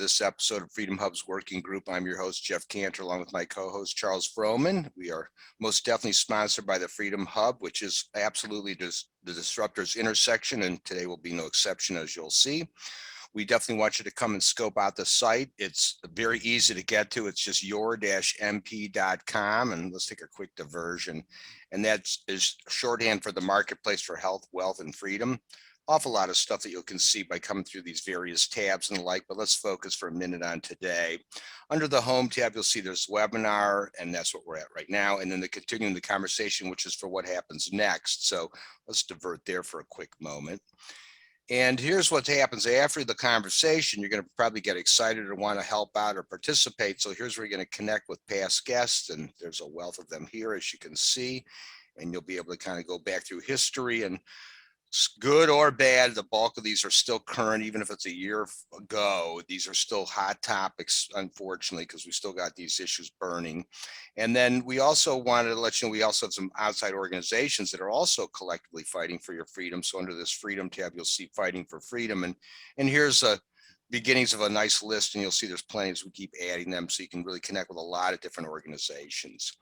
this episode of Freedom Hub's Working Group. I'm your host, Jeff Cantor, along with my co-host, Charles Froman. We are most definitely sponsored by the Freedom Hub, which is absolutely the disruptor's intersection, and today will be no exception, as you'll see. We definitely want you to come and scope out the site. It's very easy to get to. It's just your-mp.com, and let's take a quick diversion. And that is shorthand for the marketplace for health, wealth, and freedom. Awful lot of stuff that you can see by coming through these various tabs and the like, but let's focus for a minute on today. Under the home tab, you'll see there's webinar, and that's what we're at right now. And then the continuing the conversation, which is for what happens next. So let's divert there for a quick moment. And here's what happens after the conversation. You're going to probably get excited or want to help out or participate. So here's where you're going to connect with past guests, and there's a wealth of them here, as you can see. And you'll be able to kind of go back through history, and good or bad, the bulk of these are still current. Even if it's a year ago, these are still hot topics, unfortunately, because we still got these issues burning. And then we also wanted to let you know, we also have some outside organizations that are also collectively fighting for your freedom. So under this freedom tab, you'll see fighting for freedom. And here's a beginnings of a nice list, and you'll see there's plenty as we keep adding them, so you can really connect with a lot of different organizations.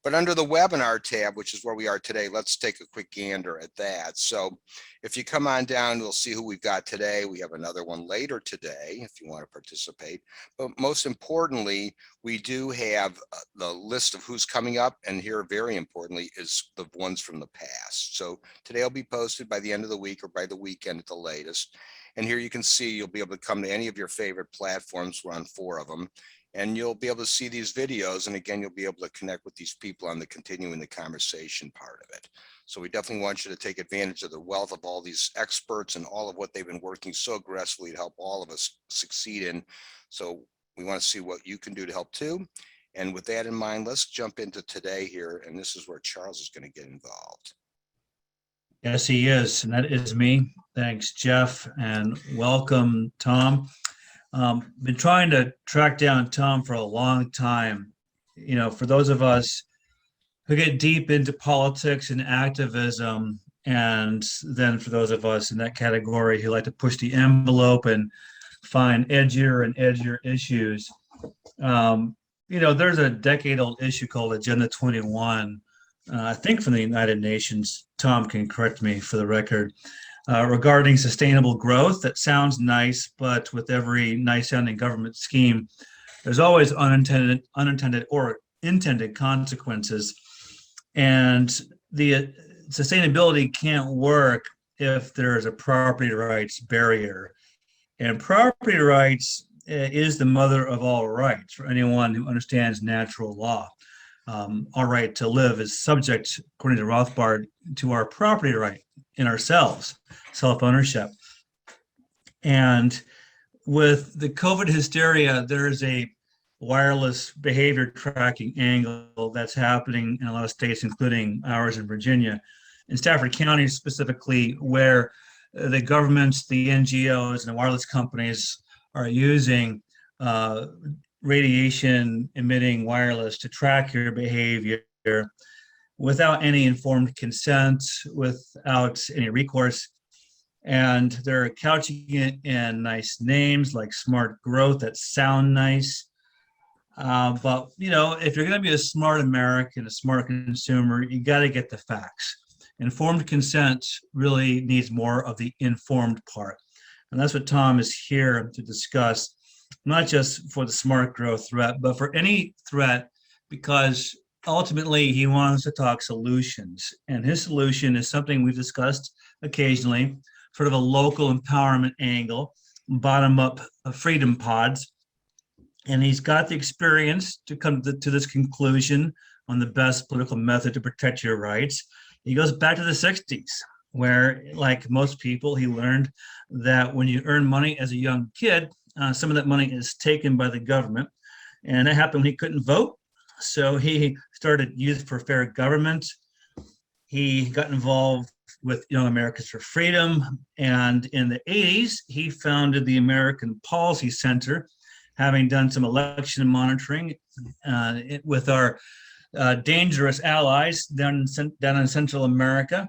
But under the webinar tab, which is where we are today, let's take a quick gander at that. So if you come on down, we'll see who we've got today. We have another one later today if you want to participate. But most importantly, we do have the list of who's coming up. And here, very importantly, is the ones from the past. So today will be posted by the end of the week or by the weekend at the latest. And here you can see you'll be able to come to any of your favorite platforms. We're on 4 of them. And you'll be able to see these videos. And again, you'll be able to connect with these people on the continuing the conversation part of it. So we definitely want you to take advantage of the wealth of all these experts and all of what they've been working so aggressively to help all of us succeed in. So we want to see what you can do to help too. And with that in mind, let's jump into today here. And this is where Charles is going to get involved. Yes, he is. And that is me. Thanks, Jeff. And welcome, Tom. Been trying to track down Tom for a long time. You know, for those of us who get deep into politics and activism, and then for those of us in that category who like to push the envelope and find edgier and edgier issues, you know, there's a decade-old issue called Agenda 21, I think from the United Nations. Tom can correct me for the record. Regarding sustainable growth. That sounds nice, but with every nice sounding government scheme, there's always unintended or intended consequences. And the sustainability can't work if there's a property rights barrier. And property rights is the mother of all rights for anyone who understands natural law. Our right to live is subject, according to Rothbard, to our property right in ourselves, self-ownership. And with the COVID hysteria, there's a wireless behavior tracking angle that's happening in a lot of states, including ours in Virginia. In Stafford County specifically, where the governments, the NGOs, and the wireless companies are using radiation emitting wireless to track your behavior without any informed consent, without any recourse. And they're couching it in nice names like smart growth that sound nice. But, you know, if you're going to be a smart American, a smart consumer, you got to get the facts. Informed consent really needs more of the informed part. And that's what Tom is here to discuss, not just for the smart growth threat, but for any threat, because ultimately he wants to talk solutions. And his solution is something we've discussed occasionally, sort of a local empowerment angle, bottom up freedom pods. And he's got the experience to come to this conclusion on the best political method to protect your rights. He goes back to the 60s, where, like most people, he learned that when you earn money as a young kid, some of that money is taken by the government. And that happened when he couldn't vote. So he started Youth for Fair Government. He got involved with Young Americans for Freedom. And in the 80s, he founded the American Policy Center, having done some election monitoring with our dangerous allies down in Central America.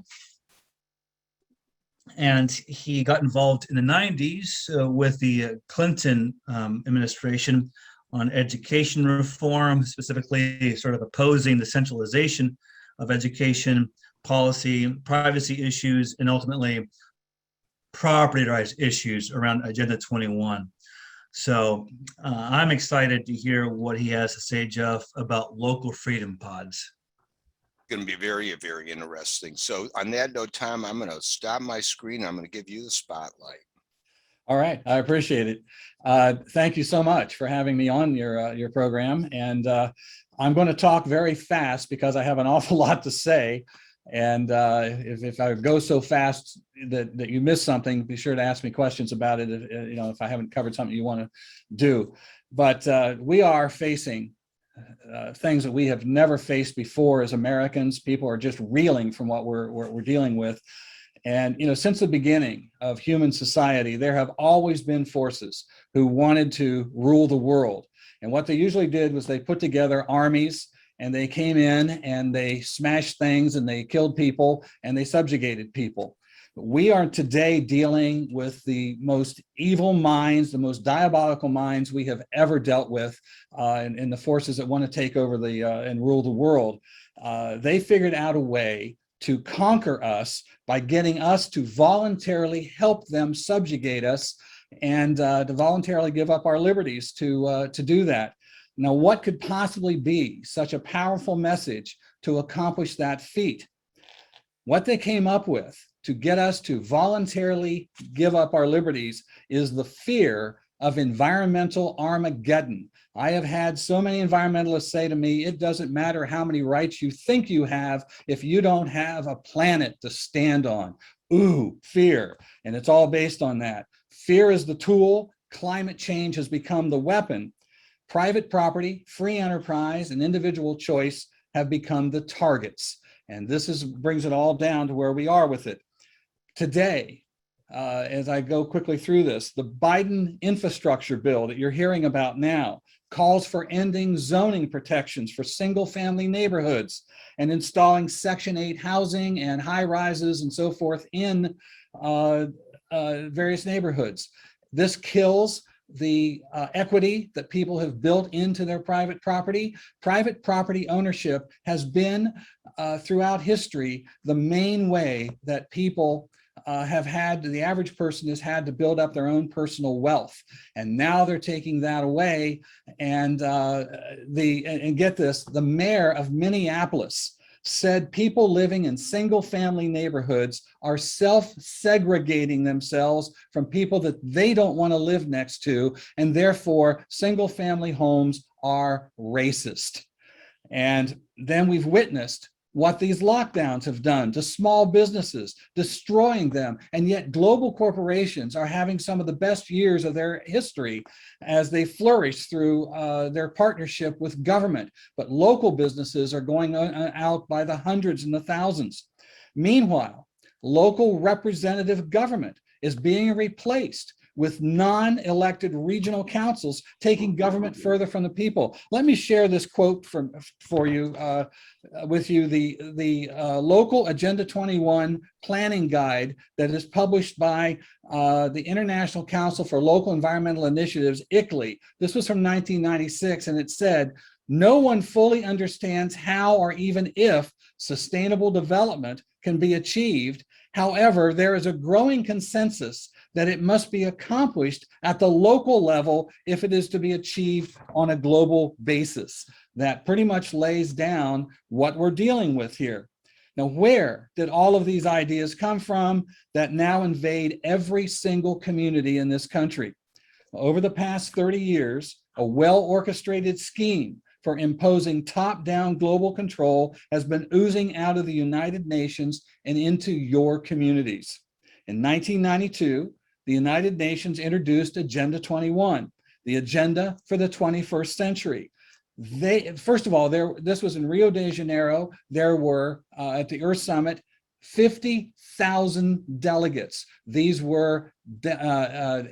And he got involved in the 90s with the Clinton administration on education reform, specifically sort of opposing the centralization of education policy, privacy issues, and ultimately property rights issues around Agenda 21. So I'm excited to hear what he has to say, Jeff, about local freedom pods. Going to be very, very interesting. So on that note, Tom, I'm going to stop my screen. I'm going to give you the spotlight. All right, I appreciate it. Thank you so much for having me on your program. And I'm going to talk very fast because I have an awful lot to say. And if I go so fast that you miss something, be sure to ask me questions about it. If I haven't covered something you want to do. But we are facing things that we have never faced before as Americans. People are just reeling from what we're dealing with. And, since the beginning of human society, there have always been forces who wanted to rule the world. And what they usually did was they put together armies, and they came in and they smashed things and they killed people and they subjugated people. We are today dealing with the most evil minds, the most diabolical minds we have ever dealt with, in the forces that want to take over and rule the world. They figured out a way to conquer us by getting us to voluntarily help them subjugate us and to voluntarily give up our liberties to do that. Now, what could possibly be such a powerful message to accomplish that feat? What they came up with to get us to voluntarily give up our liberties is the fear of environmental Armageddon. I have had so many environmentalists say to me, it doesn't matter how many rights you think you have if you don't have a planet to stand on. Ooh, fear. And it's all based on that. Fear is the tool. Climate change has become the weapon. Private property, free enterprise, and individual choice have become the targets. And this brings it all down to where we are with it. Today, as I go quickly through this, the Biden infrastructure bill that you're hearing about now calls for ending zoning protections for single-family neighborhoods and installing Section 8 housing and high rises and so forth in various neighborhoods. This kills the equity that people have built into their private property. Private property ownership has been throughout history the main way that people the average person has had to build up their own personal wealth. And now they're taking that away. And get this, the mayor of Minneapolis said people living in single-family neighborhoods are self-segregating themselves from people that they don't want to live next to, and therefore single-family homes are racist. And then we've witnessed what these lockdowns have done to small businesses, destroying them. And yet global corporations are having some of the best years of their history as they flourish through their partnership with government. But local businesses are going out by the hundreds and the thousands. Meanwhile, local representative government is being replaced with non-elected regional councils taking government further from the people. Let me share this quote with you. The local Agenda 21 planning guide that is published by the International Council for Local Environmental Initiatives, ICLEI. This was from 1996, and it said, no one fully understands how or even if sustainable development can be achieved. However, there is a growing consensus that it must be accomplished at the local level if it is to be achieved on a global basis. That pretty much lays down what we're dealing with here. Now, where did all of these ideas come from that now invade every single community in this country? Over the past 30 years, a well-orchestrated scheme for imposing top-down global control has been oozing out of the United Nations and into your communities. In 1992, the United Nations introduced Agenda 21, the agenda for the 21st century. First of all, this was in Rio de Janeiro. There were, at the Earth Summit, 50,000 delegates. These were delegates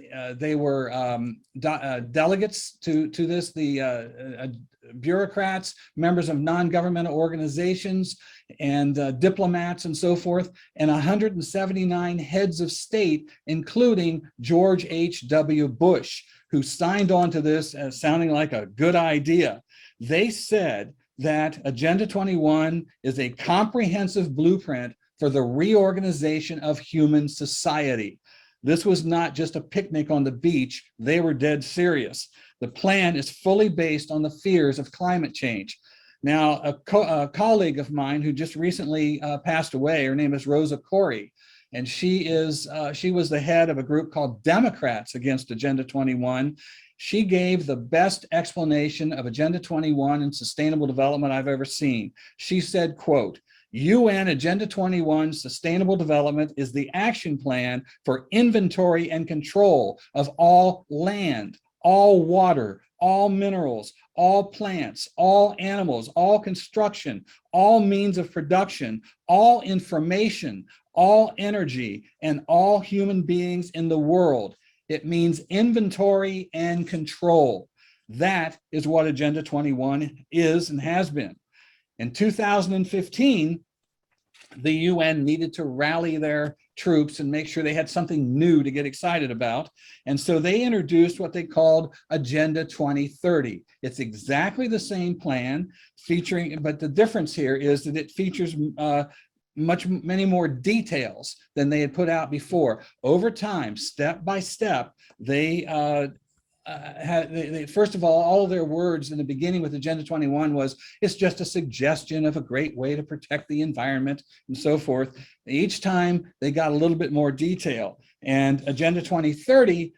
to this, the bureaucrats, members of non-governmental organizations, and diplomats and so forth, and 179 heads of state, including George H.W. Bush, who signed on to this as sounding like a good idea. They said that Agenda 21 is a comprehensive blueprint for the reorganization of human society. This was not just a picnic on the beach. They were dead serious. The plan is fully based on the fears of climate change. Now, a colleague of mine who just recently passed away, her name is Rosa Corey, and she was the head of a group called Democrats Against Agenda 21. She gave the best explanation of Agenda 21 and sustainable development I've ever seen. She said, quote, UN Agenda 21 Sustainable Development is the action plan for inventory and control of all land, all water, all minerals, all plants, all animals, all construction, all means of production, all information, all energy, and all human beings in the world. It means inventory and control. That is what Agenda 21 is and has been. In 2015, the UN needed to rally their troops and make sure they had something new to get excited about. And so they introduced what they called Agenda 2030. It's exactly the same plan but the difference here is that it features many more details than they had put out before. Over time, step by step, they first of all of their words in the beginning with Agenda 21 was, it's just a suggestion of a great way to protect the environment and so forth. Each time they got a little bit more detail, and Agenda 2030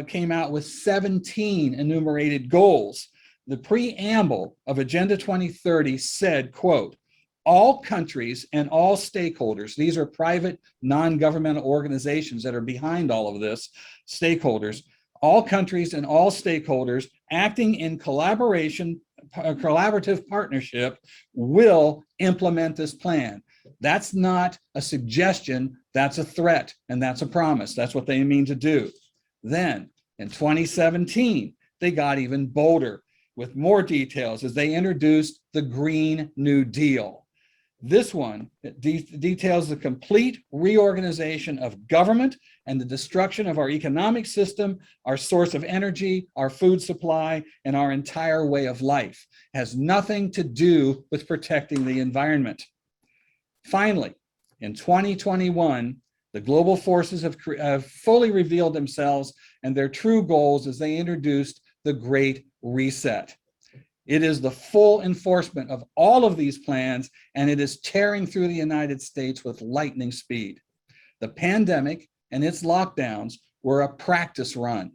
came out with 17 enumerated goals. The preamble of Agenda 2030 said, quote, all countries and all stakeholders, these are private non-governmental organizations that are behind all of this, stakeholders, all countries and all stakeholders acting in collaborative partnership will implement this plan. That's not a suggestion, that's a threat, and that's a promise. That's what they mean to do. Then in 2017, they got even bolder with more details as they introduced the Green New Deal. This one details the complete reorganization of government and the destruction of our economic system, our source of energy, our food supply, and our entire way of life. It has nothing to do with protecting the environment. Finally, in 2021, the global forces have fully revealed themselves and their true goals as they introduced the Great Reset. It is the full enforcement of all of these plans, and it is tearing through the United States with lightning speed. The pandemic and its lockdowns were a practice run.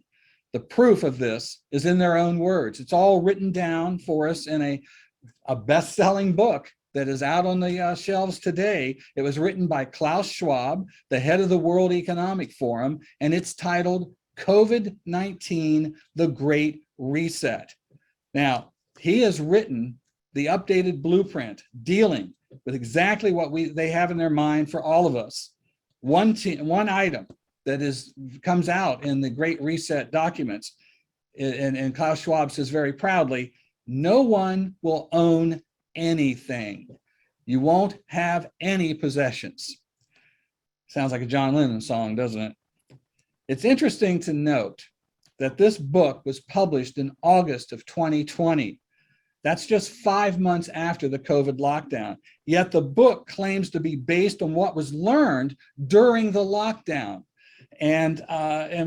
The proof of this is in their own words. It's all written down for us in a best-selling book that is out on the shelves today. It was written by Klaus Schwab, the head of the World Economic Forum, and it's titled COVID-19, The Great Reset. Now, he has written the updated blueprint dealing with exactly what they have in their mind for all of us. One item that comes out in the Great Reset documents, and Klaus Schwab says very proudly, no one will own anything. You won't have any possessions. Sounds like a John Lennon song, doesn't it? It's interesting to note that this book was published in August of 2020. That's just 5 months after the COVID lockdown. Yet the book claims to be based on what was learned during the lockdown and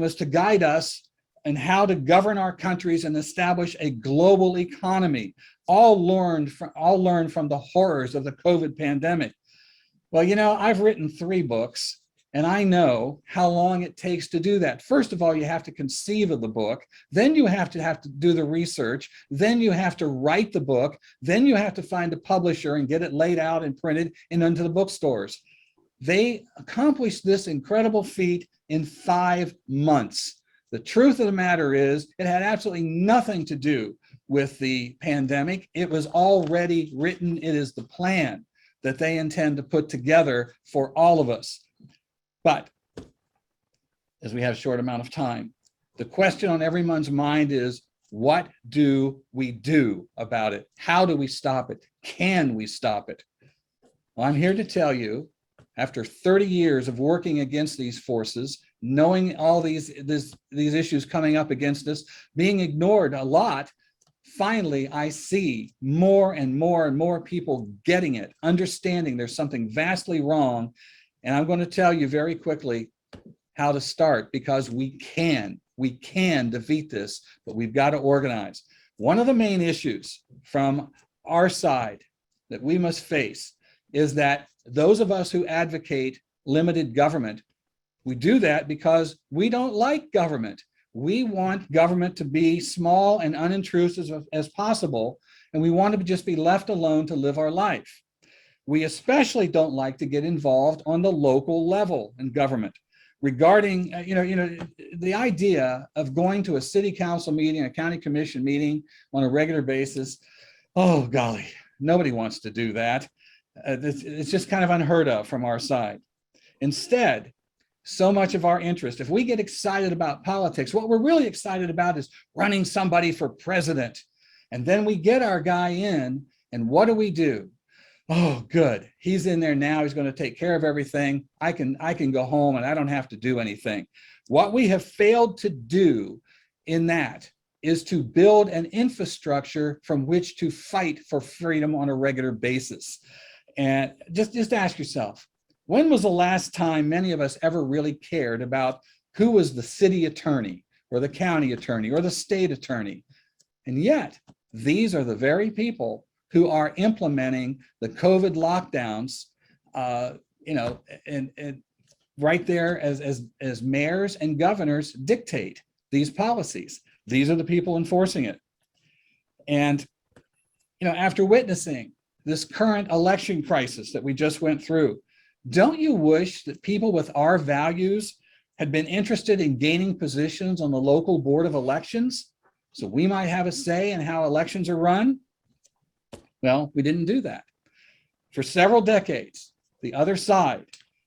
was to guide us in how to govern our countries and establish a global economy, all learned from the horrors of the COVID pandemic. Well, you know, I've written 3 books, and I know how long it takes to do that. First of all, you have to conceive of the book. Then you have to do the research. Then you have to write the book. Then you have to find a publisher and get it laid out and printed and into the bookstores. They accomplished this incredible feat in 5 months. The truth of the matter is it had absolutely nothing to do with the pandemic. It was already written. It is the plan. that they intend to put together for all of us. But as we have a short amount of time, the question on everyone's mind is, what do we do about it? How do we stop it? Can we stop it? Well, I'm here to tell you, after 30 years of working against these forces, knowing all these issues coming up against us, being ignored a lot, finally, I see more and more and more people getting it, understanding there's something vastly wrong. And I'm going to tell you very quickly how to start, because we can defeat this, but we've got to organize. One of the main issues from our side that we must face is that those of us who advocate limited government, we do that because we don't like government. We want government to be small and unintrusive as possible, and we want to just be left alone to live our life. We especially don't like to get involved on the local level in government. Regarding, the idea of going to a city council meeting, a county commission meeting on a regular basis, oh golly, nobody wants to do that. It's just kind of unheard of from our side. Instead, so much of our interest, if we get excited about politics, what we're really excited about is running somebody for president. And then we get our guy in, and what do? Oh, good. He's in there now. He's going to take care of everything. I can go home and I don't have to do anything. What we have failed to do in that is to build an infrastructure from which to fight for freedom on a regular basis. And just ask yourself, when was the last time many of us ever really cared about who was the city attorney or the county attorney or the state attorney? And yet, these are the very people who are implementing the COVID lockdowns, and right there as mayors and governors dictate these policies. These are the people enforcing it. And, after witnessing this current election crisis that we just went through, don't you wish that people with our values had been interested in gaining positions on the local board of elections so we might have a say in how elections are run? Well, we didn't do that. For several decades, the other side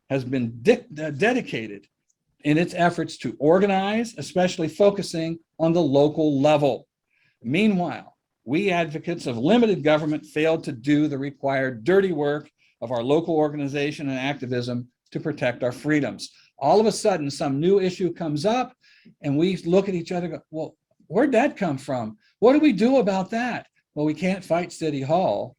has been dedicated in its efforts to organize, especially focusing on the local level. Meanwhile, we advocates of limited government failed to do the required dirty work of our local organization and activism to protect our freedoms. All of a sudden, some new issue comes up and we look at each other and go, well, where'd that come from? What do we do about that? Well, we can't fight City Hall.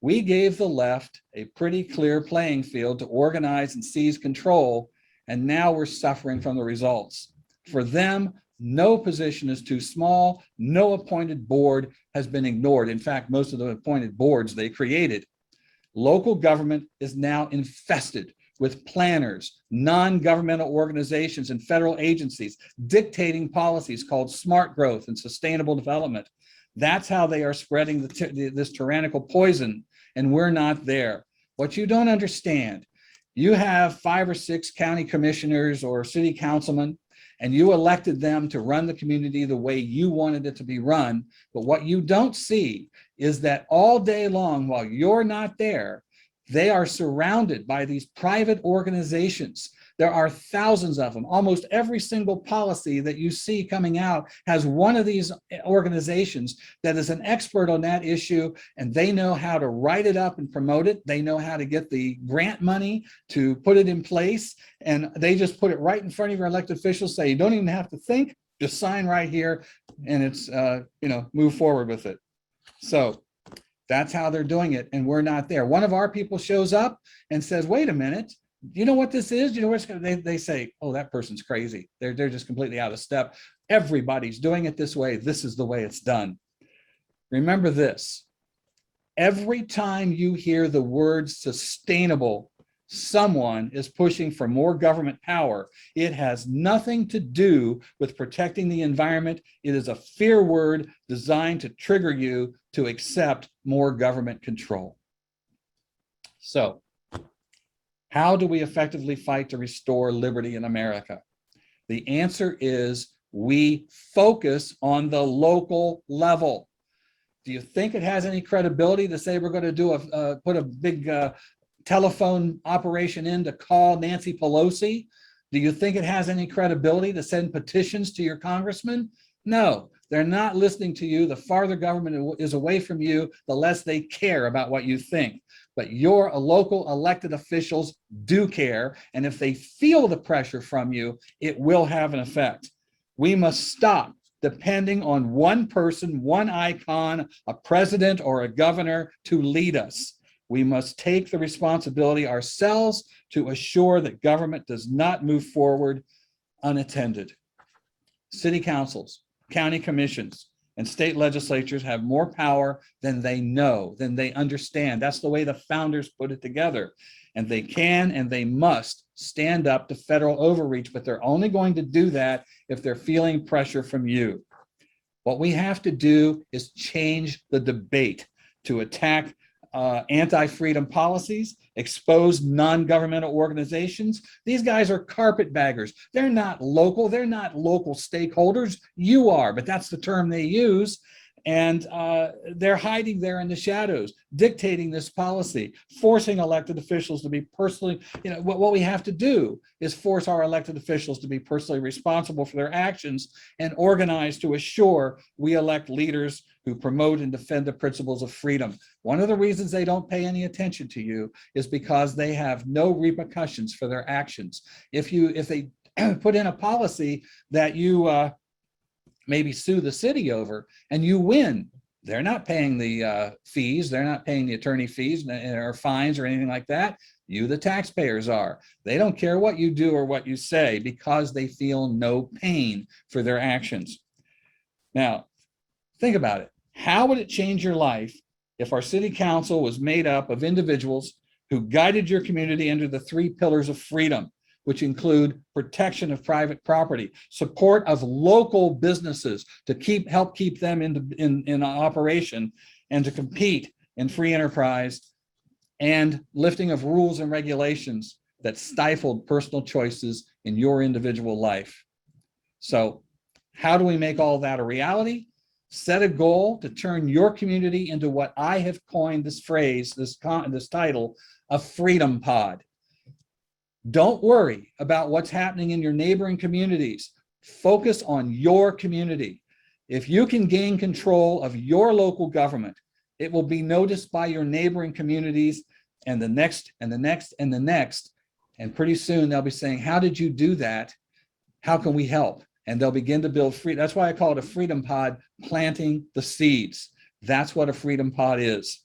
We gave the left a pretty clear playing field to organize and seize control, and now we're suffering from the results. For them, no position is too small. No appointed board has been ignored. In fact, most of the appointed boards they created. Local government is now infested with planners, non-governmental organizations, and federal agencies dictating policies called smart growth and sustainable development. That's how they are spreading this tyrannical poison, and we're not there. What you don't understand, you have 5 or 6 county commissioners or city councilmen, and you elected them to run the community the way you wanted it to be run. But what you don't see is that all day long, while you're not there, they are surrounded by these private organizations. There are thousands of them. Almost every single policy that you see coming out has one of these organizations that is an expert on that issue, and they know how to write it up and promote it. They know how to get the grant money to put it in place, and they just put it right in front of your elected officials, say, you don't even have to think, just sign right here, and it's, move forward with it. So that's how they're doing it, and we're not there. One of our people shows up and says, wait a minute, you know what this is? You know where it's going? They say, oh, that person's crazy. They're just completely out of step. Everybody's doing it this way. This is the way it's done. Remember this. Every time you hear the word sustainable, someone is pushing for more government power. It has nothing to do with protecting the environment. It is a fear word designed to trigger you to accept more government control. So, how do we effectively fight to restore liberty in America? The answer is we focus on the local level. Do you think it has any credibility to say we're going to do put a big telephone operation in to call Nancy Pelosi? Do you think it has any credibility to send petitions to your congressman? No, they're not listening to you. The farther government is away from you, the less they care about what you think. But your local elected officials do care. And if they feel the pressure from you, it will have an effect. We must stop depending on one person, one icon, a president or a governor to lead us. We must take the responsibility ourselves to assure that government does not move forward unattended. City councils, county commissions, and state legislatures have more power than they know, than they understand. That's the way the founders put it together. And they can and they must stand up to federal overreach, but they're only going to do that if they're feeling pressure from you. What we have to do is change the debate to attack anti-freedom policies, expose non-governmental organizations. These guys are carpetbaggers. They're not local. They're not local stakeholders. You are, but that's the term they use. And they're hiding there in the shadows, dictating this policy, forcing elected officials to be personally, what we have to do is force our elected officials to be personally responsible for their actions and organize to assure we elect leaders who promote and defend the principles of freedom. One of the reasons they don't pay any attention to you is because they have no repercussions for their actions. If they put in a policy that you maybe sue the city over and you win, they're not paying the fees, they're not paying the attorney fees or fines or anything like that. You, the taxpayers, are. They don't care what you do or what you say because they feel no pain for their actions. Now, think about it. How would it change your life if our city council was made up of individuals who guided your community under the 3 pillars of freedom, which include protection of private property, support of local businesses to help keep them in operation and to compete in free enterprise, and lifting of rules and regulations that stifled personal choices in your individual life? So how do we make all that a reality? Set a goal to turn your community into what I have coined this phrase, this title, a freedom pod. Don't worry about what's happening in your neighboring communities. Focus on your community. If you can gain control of your local government, it will be noticed by your neighboring communities and the next and the next and the next. And pretty soon they'll be saying, how did you do that? How can we help? And they'll begin to build free. That's why I call it a freedom pod, planting the seeds. That's what a freedom pod is.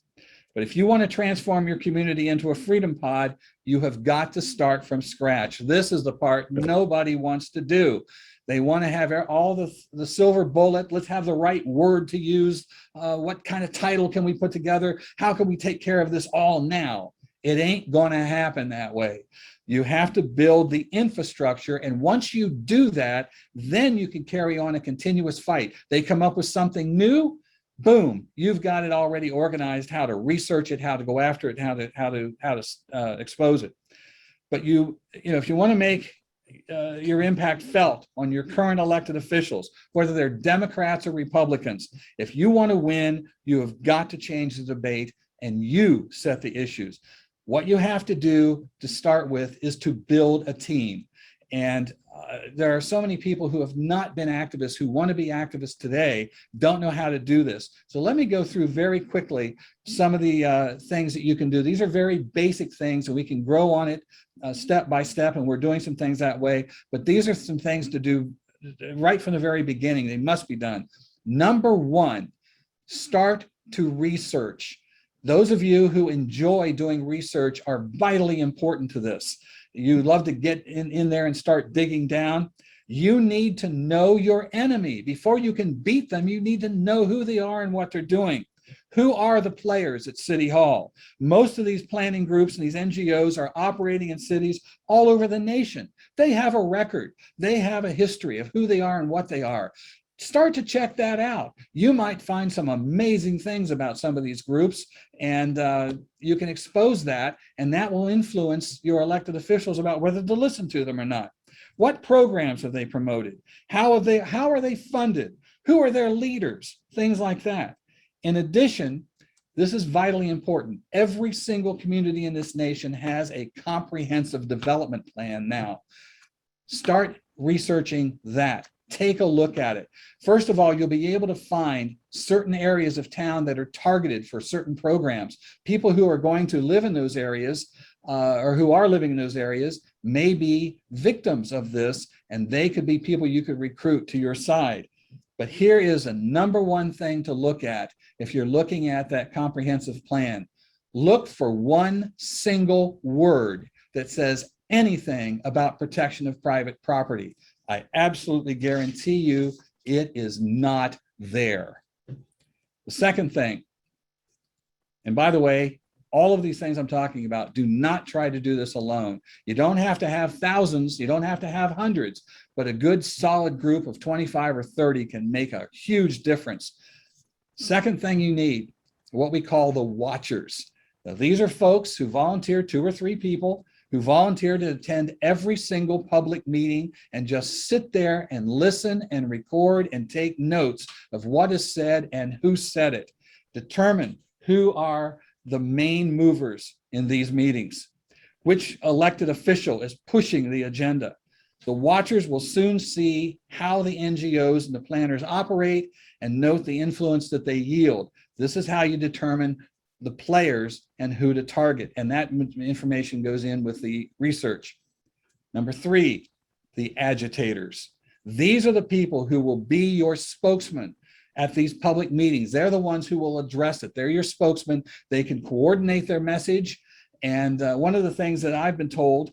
But if you want to transform your community into a freedom pod, you have got to start from scratch. This is the part nobody wants to do. They want to have all the silver bullet. Let's have the right word to use. What kind of title can we put together? How can we take care of this all now? It ain't going to happen that way. You have to build the infrastructure. And once you do that, then you can carry on a continuous fight. They come up with something new. Boom, you've got it already organized, how to research it, how to go after it, how to expose it. But if you want to make your impact felt on your current elected officials, whether they're Democrats or Republicans, if you want to win, you have got to change the debate and you set the issues. What you have to do to start with is to build a team. And there are so many people who have not been activists, who want to be activists today, don't know how to do this. So let me go through very quickly some of the things that you can do. These are very basic things, and we can grow on it step by step, and we're doing some things that way. But these are some things to do right from the very beginning. They must be done. Number one, start to research. Those of you who enjoy doing research are vitally important to this. You love to get in there and start digging down. You need to know your enemy. Before you can beat them, you need to know who they are and what they're doing. Who are the players at City Hall? Most of these planning groups and these NGOs are operating in cities all over the nation. They have a record. They have a history of who they are and what they are. Start to check that out. You might find some amazing things about some of these groups, and you can expose that, and that will influence your elected officials about whether to listen to them or not. What programs have they promoted? How are they funded? Who are their leaders? Things like that. In addition, this is vitally important. Every single community in this nation has a comprehensive development plan now. Start researching that. Take a look at it. First of all, you'll be able to find certain areas of town that are targeted for certain programs. People who are going to live in those areas or who are living in those areas may be victims of this, and they could be people you could recruit to your side. But here is a number one thing to look at if you're looking at that comprehensive plan. Look for one single word that says anything about protection of private property. I absolutely guarantee you it is not there. The second thing, and by the way, all of these things I'm talking about, do not try to do this alone. You don't have to have thousands, you don't have to have hundreds, but a good solid group of 25 or 30 can make a huge difference. Second thing you need, what we call the watchers. Now, these are folks who volunteer, 2 or 3 people, who volunteer to attend every single public meeting and just sit there and listen and record and take notes of what is said and who said it. Determine who are the main movers in these meetings, which elected official is pushing the agenda. The watchers will soon see how the NGOs and the planners operate and note the influence that they yield. This is how you determine the players and who to target. And that information goes in with the research. Number 3, the agitators. These are the people who will be your spokesman at these public meetings. They're the ones who will address it. They're your spokesman. They can coordinate their message. And one of the things that I've been told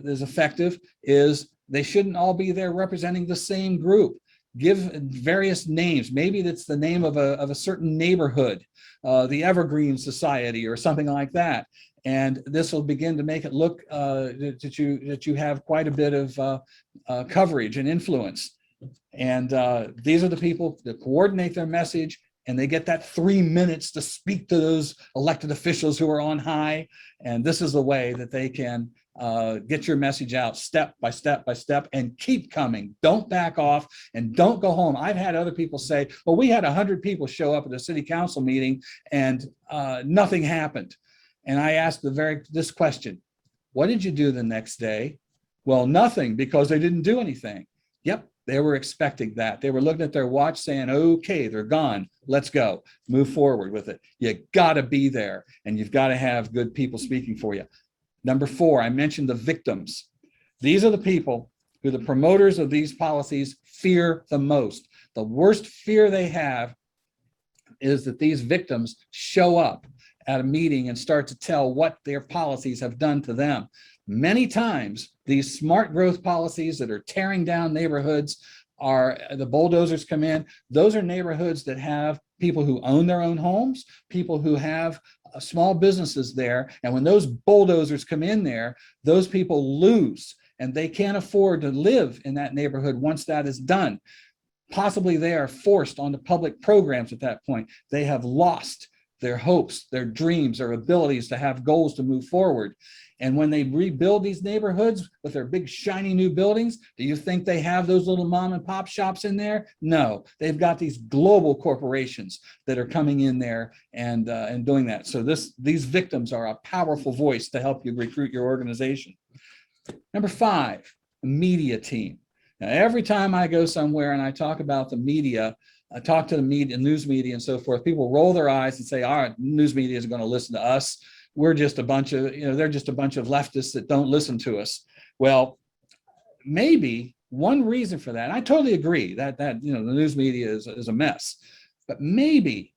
is effective is they shouldn't all be there representing the same group. Give various names. Maybe that's the name of a certain neighborhood, the Evergreen Society or something like that. And this will begin to make it look that you have quite a bit of coverage and influence. And these are the people that coordinate their message, and they get that 3 minutes to speak to those elected officials who are on high. And this is the way that they can get your message out step by step by step, and keep coming. Don't back off and don't go home. I've had other people say, well, we had 100 people show up at a city council meeting and nothing happened. And I asked this question: what did you do the next day? Well, nothing, because they didn't do anything. Yep, they were expecting that. They were looking at their watch saying, okay, they're gone. Let's go, move forward with it. You gotta be there, and you've gotta have good people speaking for you. Number 4, I mentioned the victims. These are the people who the promoters of these policies fear the most. The worst fear they have is that these victims show up at a meeting and start to tell what their policies have done to them. Many times, these smart growth policies that are tearing down neighborhoods are, the bulldozers come in. Those are neighborhoods that have people who own their own homes, people who have small businesses there. And when those bulldozers come in there, those people lose, and they can't afford to live in that neighborhood once that is done. Possibly they are forced onto public programs at that point. They have lost their hopes, their dreams, their abilities to have goals to move forward. And when they rebuild these neighborhoods with their big shiny new buildings, do you think they have those little mom and pop shops in there? No, they've got these global corporations that are coming in there and doing that. So these victims are a powerful voice to help you recruit your organization. Number 5, a media team. Now, every time I go somewhere and I talk about the media, I talk to the media, news media and so forth, people roll their eyes and say, all right, news media isn't going to listen to us. We're just a bunch of, they're just a bunch of leftists that don't listen to us. Well, maybe one reason for that, and I totally agree that the news media is a mess, but maybe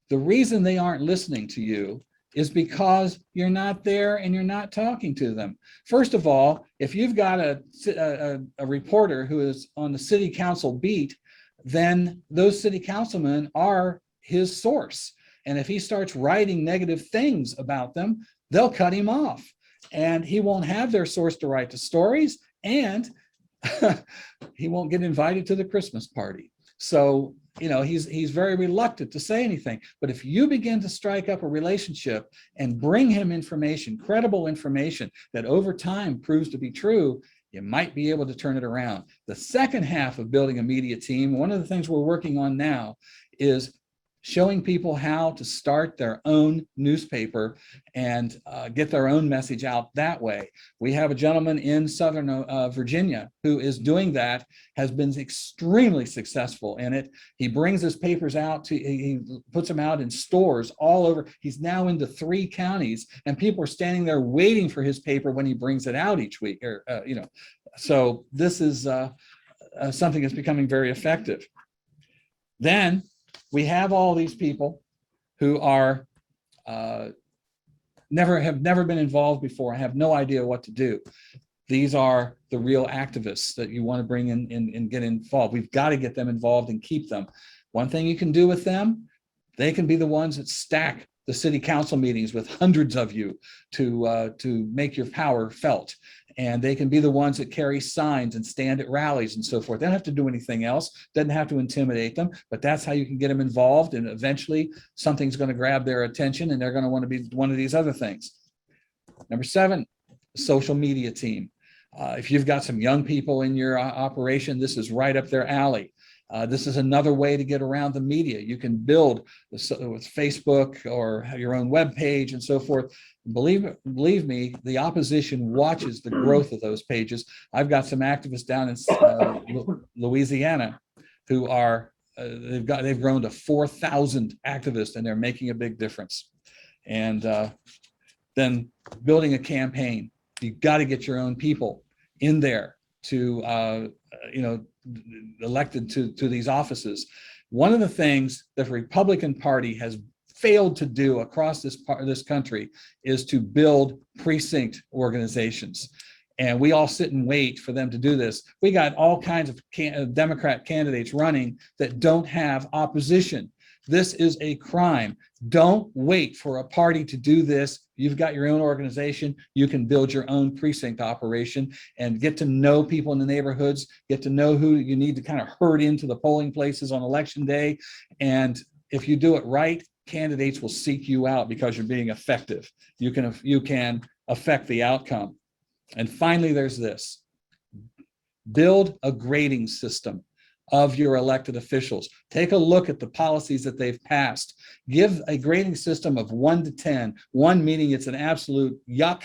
the reason they aren't listening to you is because you're not there and you're not talking to them. First of all, if you've got a reporter who is on the city council beat, then those city councilmen are his source. And if he starts writing negative things about them, they'll cut him off, and he won't have their source to write the stories, and he won't get invited to the Christmas party. So, he's very reluctant to say anything. But if you begin to strike up a relationship and bring him information, credible information that over time proves to be true, you might be able to turn it around. The second half of building a media team, one of the things we're working on now is showing people how to start their own newspaper and get their own message out that way. We have a gentleman in Southern Virginia who is doing that, has been extremely successful in it. He brings his papers out, he puts them out in stores all over. He's now into 3 counties, and people are standing there waiting for his paper when he brings it out each week. So this is something that's becoming very effective. Then we have all these people who are have never been involved before, have no idea what to do. These are the real activists that you want to bring in and get involved. We've got to get them involved and keep them. One thing you can do with them, they can be the ones that stack the city council meetings with hundreds of you to make your power felt. And they can be the ones that carry signs and stand at rallies and so forth. They don't have to do anything else, doesn't have to intimidate them, but that's how you can get them involved. And eventually something's going to grab their attention and they're going to want to be one of these other things. Number 7, social media team. If you've got some young people in your operation, this is right up their alley. This is another way to get around the media. You can build with Facebook or have your own web page and so forth. Believe me, the opposition watches the growth of those pages. I've got some activists down in Louisiana who are they've grown to 4,000 activists, and they're making a big difference. And then building a campaign. You've got to get your own people in there to elected to these offices. One of the things the Republican Party has failed to do across this country is to build precinct organizations. And we all sit and wait for them to do this. We got all kinds of Democrat candidates running that don't have opposition. This is a crime. Don't wait for a party to do this. You've got your own organization. You can build your own precinct operation and get to know people in the neighborhoods, get to know who you need to kind of herd into the polling places on election day. And if you do it right, candidates will seek you out because you're being effective. You can affect the outcome. And finally, there's this. Build a grading system of your elected officials. Take a look at the policies that they've passed. Give a grading system of 1 to 10. 1 meaning it's an absolute yuck,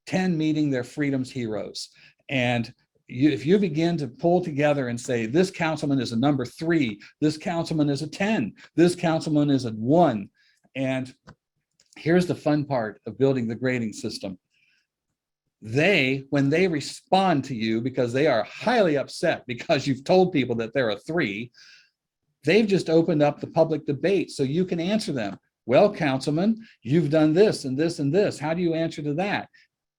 10 meaning they're freedom's heroes. And if you begin to pull together and say, this councilman is a number 3, this councilman is a 10, this councilman is a 1. And here's the fun part of building the grading system. When they respond to you because they are highly upset because you've told people that they're a 3, they've just opened up the public debate so you can answer them. Well, councilman, you've done this and this and this. How do you answer to that?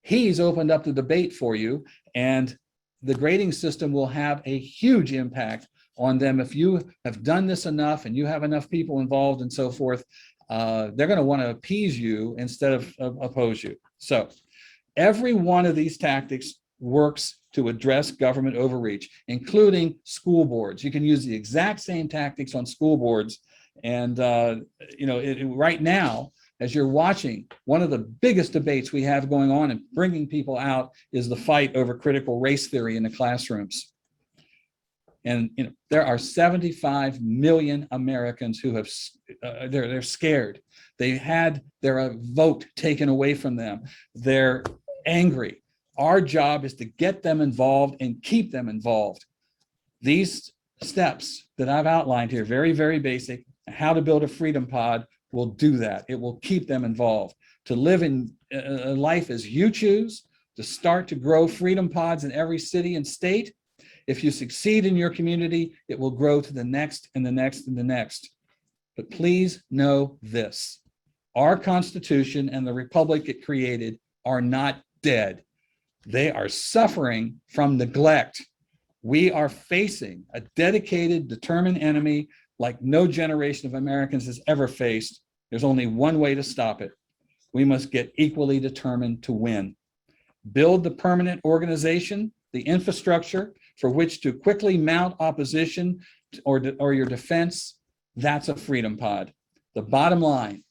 He's opened up the debate for you, and the grading system will have a huge impact on them. If you have done this enough and you have enough people involved and so forth, they're going to want to appease you instead of oppose you. So every one of these tactics works to address government overreach, including school boards. You can use the exact same tactics on school boards. And right now, as you're watching, one of the biggest debates we have going on and bringing people out is the fight over critical race theory in the classrooms. And there are 75 million Americans who have they're scared. They had their vote taken away from them. They're angry. Our job is to get them involved and keep them involved. These steps that I've outlined here, very, very basic, how to build a freedom pod, will do that. It will keep them involved. To live in a life as you choose, to start to grow freedom pods in every city and state. If you succeed in your community, it will grow to the next and the next and the next. But please know this. Our Constitution and the Republic it created are not dead. They are suffering from neglect. We are facing a dedicated, determined enemy like no generation of Americans has ever faced. There's only one way to stop it. We must get equally determined to win. Build the permanent organization, the infrastructure for which to quickly mount opposition or your defense. That's a freedom pod. The bottom line,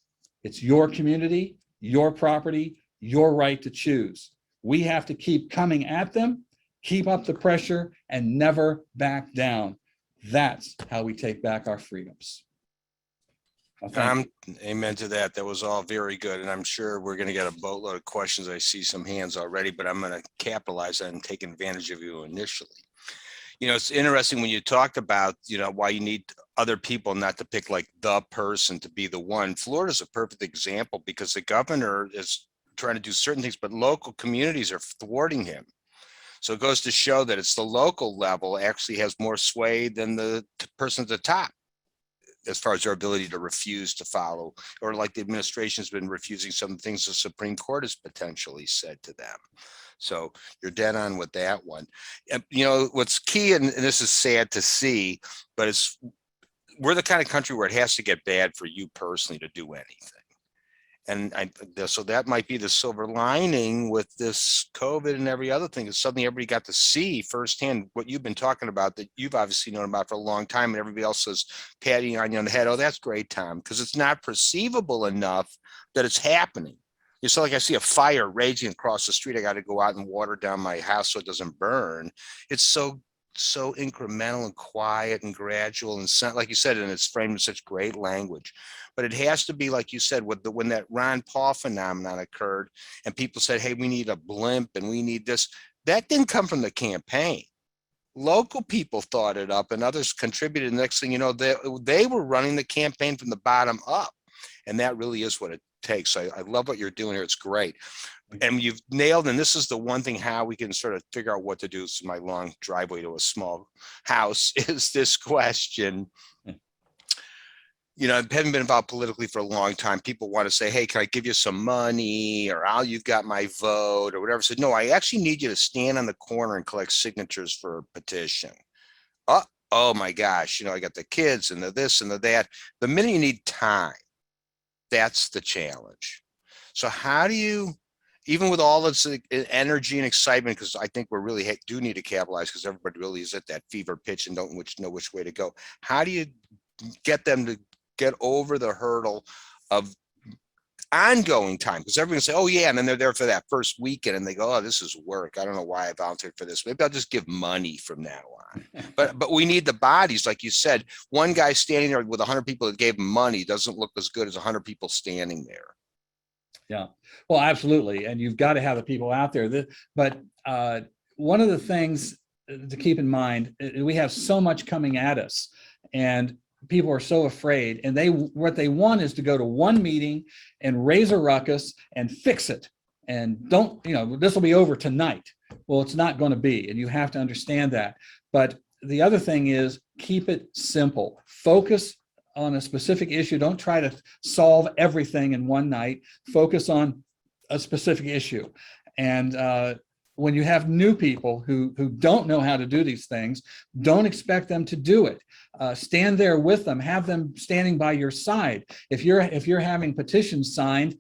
it's your community, your property, your right to choose. We have to keep coming at them, keep up the pressure, and never back down. That's how we take back our freedoms. Well, thank Amen to that. That was all very good. And I'm sure we're going to get a boatload of questions. I see some hands already, but I'm going to capitalize on and take advantage of you initially. It's interesting when you talked about, why you need other people not to pick like the person to be the one. Florida's a perfect example because the governor is trying to do certain things, but local communities are thwarting him. So it goes to show that it's the local level actually has more sway than the person at the top, as far as their ability to refuse to follow, or like the administration's been refusing some of the things the Supreme Court has potentially said to them. So you're dead on with that one. And, what's key, and this is sad to see, but we're the kind of country where it has to get bad for you personally to do anything. And so that might be the silver lining with this COVID and every other thing, is suddenly everybody got to see firsthand what you've been talking about, that you've obviously known about for a long time, and everybody else is patting on you on the head. Oh, that's great, Tom, because it's not perceivable enough that it's happening. It's like I see a fire raging across the street. I got to go out and water down my house so it doesn't burn. It's so incremental and quiet and gradual, and like you said, and it's framed in such great language. But it has to be, like you said, when that Ron Paul phenomenon occurred and people said, hey, we need a blimp and we need this, that didn't come from the campaign. Local people thought it up and others contributed. The next thing you know, they were running the campaign from the bottom up. And that really is what it takes. I love what you're doing here. It's great. And you've nailed, and this is the one thing how we can sort of figure out what to do. This is my long driveway to a small house, is this question. I haven't been involved politically for a long time. People want to say, hey, can I give you some money, or you've got my vote, or whatever. I said, no, I actually need you to stand on the corner and collect signatures for a petition. Oh my gosh, I got the kids and the this and the that. The minute you need time, that's the challenge. So how do you, even with all this energy and excitement, because I think we really do need to capitalize, because everybody really is at that fever pitch and don't know which way to go. How do you get them to get over the hurdle of ongoing time? Because everyone say, oh yeah, and then they're there for that first weekend and they go, oh, this is work. I don't know why I volunteered for this. Maybe I'll just give money from now on. But we need the bodies, like you said. One guy standing there with 100 people that gave him money doesn't look as good as 100 people standing there. Yeah, well, absolutely. And you've got to have the people out there. But one of the things to keep in mind, we have so much coming at us, and people are so afraid, and what they want is to go to one meeting and raise a ruckus and fix it. And this will be over tonight. Well, it's not going to be, and you have to understand that. But the other thing is, keep it simple. Focus on a specific issue. Don't try to solve everything in one night. Focus on a specific issue. And when you have new people who don't know how to do these things, don't expect them to do it. Stand there with them. Have them standing by your side. If you're having petitions signed,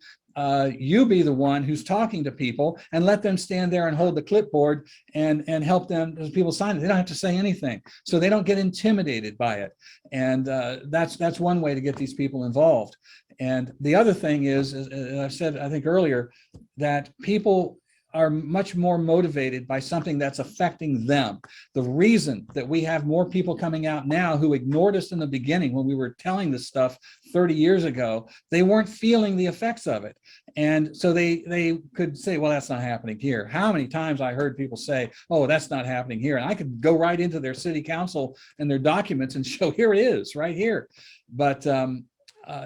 you be the one who's talking to people, and let them stand there and hold the clipboard and help them as people sign it. They don't have to say anything, so they don't get intimidated by it. And that's one way to get these people involved. And the other thing is, as I said, I think earlier, that people are much more motivated by something that's affecting them. The reason that we have more people coming out now who ignored us in the beginning when we were telling this stuff 30 years ago, they weren't feeling the effects of it. And so they could say, well, that's not happening here. How many times I heard people say, oh, that's not happening here. And I could go right into their city council and their documents and show, here it is right here. But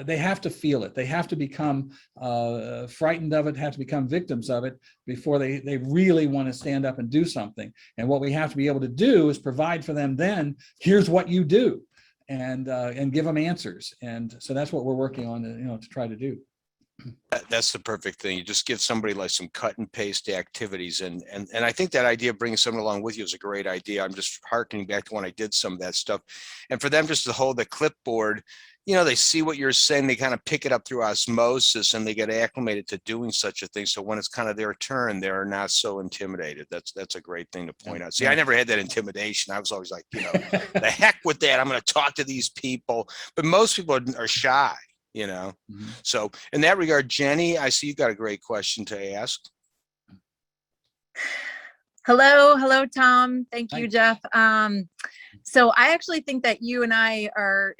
they have to feel it. They have to become frightened of it, have to become victims of it before they really want to stand up and do something. And what we have to be able to do is provide for them then, here's what you do, and give them answers. And so that's what we're working on to try to do. That's the perfect thing. You just give somebody like some cut and paste activities. And I think that idea of bringing someone along with you is a great idea. I'm just hearkening back to when I did some of that stuff. And for them just to hold the clipboard, they see what you're saying, they kind of pick it up through osmosis, and they get acclimated to doing such a thing. So when it's kind of their turn, they're not so intimidated. That's a great thing to point out. See, I never had that intimidation. I was always like, the heck with that. I'm going to talk to these people. But most people are shy, Mm-hmm. So in that regard, Jenny, I see you got a great question to ask. Hello, Tom. Thank you, Hi. Jeff. So I actually think that you and I are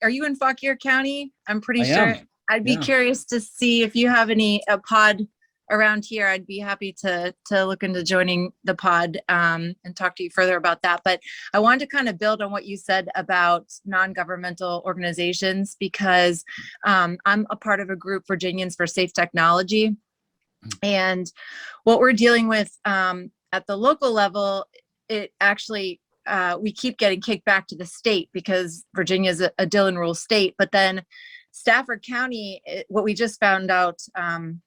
are you in Fauquier County? I'm pretty I sure. am. I'd be Yeah. curious to see if you have a pod around here. I'd be happy to look into joining the pod and talk to you further about that. But I wanted to kind of build on what you said about non-governmental organizations, because I'm a part of a group, Virginians for Safe Technology. And what we're dealing with at the local level, it actually, we keep getting kicked back to the state because Virginia is a Dillon rule state. But then Stafford County, what we just found out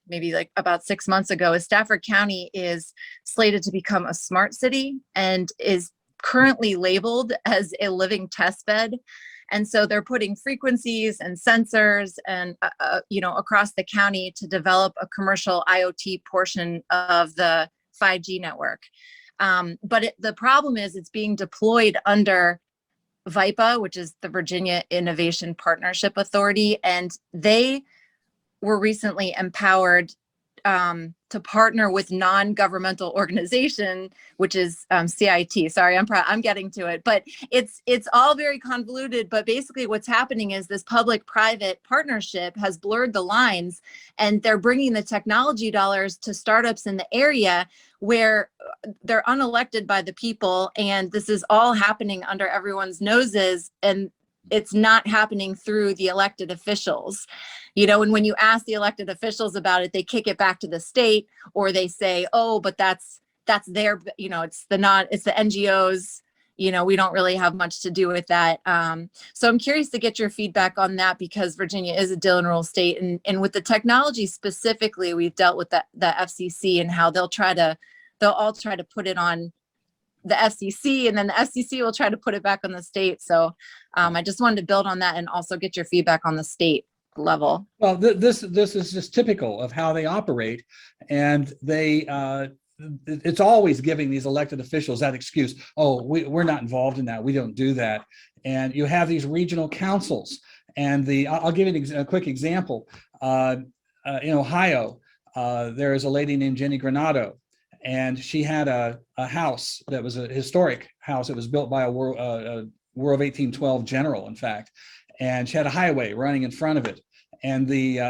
maybe like about 6 months ago, is Stafford County is slated to become a smart city and is currently labeled as a living test bed. And so they're putting frequencies and sensors and, across the county to develop a commercial IoT portion of the 5G network. But the problem is it's being deployed under VIPA, which is the Virginia Innovation Partnership Authority. And they were recently empowered to partner with non-governmental organization, which is CIT. Sorry, I'm getting to it, but it's all very convoluted. But basically what's happening is this public-private partnership has blurred the lines, and they're bringing the technology dollars to startups in the area where they're unelected by the people. And this is all happening under everyone's noses, and it's not happening through the elected officials. And when you ask the elected officials about it, they kick it back to the state, or they say, oh, but that's their, it's the NGOs, we don't really have much to do with that. So I'm curious to get your feedback on that, because Virginia is a Dillon rule state. And with the technology specifically, we've dealt with the FCC and how they'll all try to put it on the FCC, and then the FCC will try to put it back on the state. So I just wanted to build on that and also get your feedback on the state level. Well, this is just typical of how they operate, and it's always giving these elected officials that excuse. Oh, we're not involved in that. We don't do that. And you have these regional councils, and I'll give you a quick example. In Ohio, there is a lady named Jenny Granado, and she had a house that was a historic house. It was built by a War of 1812 general, in fact, and she had a highway running in front of it. And they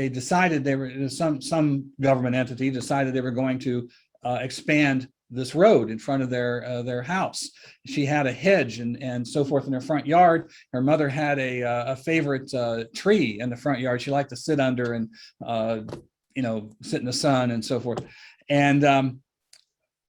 decided some government entity decided they were going to expand this road in front of their house. She had a hedge and so forth in her front yard. Her mother had a favorite tree in the front yard she liked to sit under and sit in the sun and so forth. And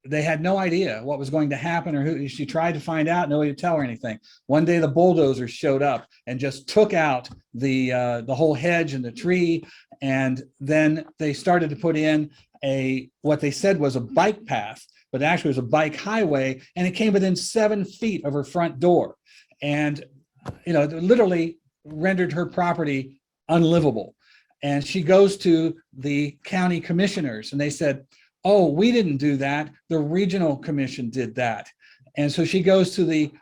they had no idea what was going to happen, or who. She tried to find out, nobody would tell her anything. One day the bulldozers showed up and just took out the whole hedge and the tree, and then they started to put in what they said was a bike path, but actually it was a bike highway, and it came within 7 feet of her front door, and it literally rendered her property unlivable. And she goes to the county commissioners, and they said, oh, we didn't do that. The regional commission did that. And so she goes to the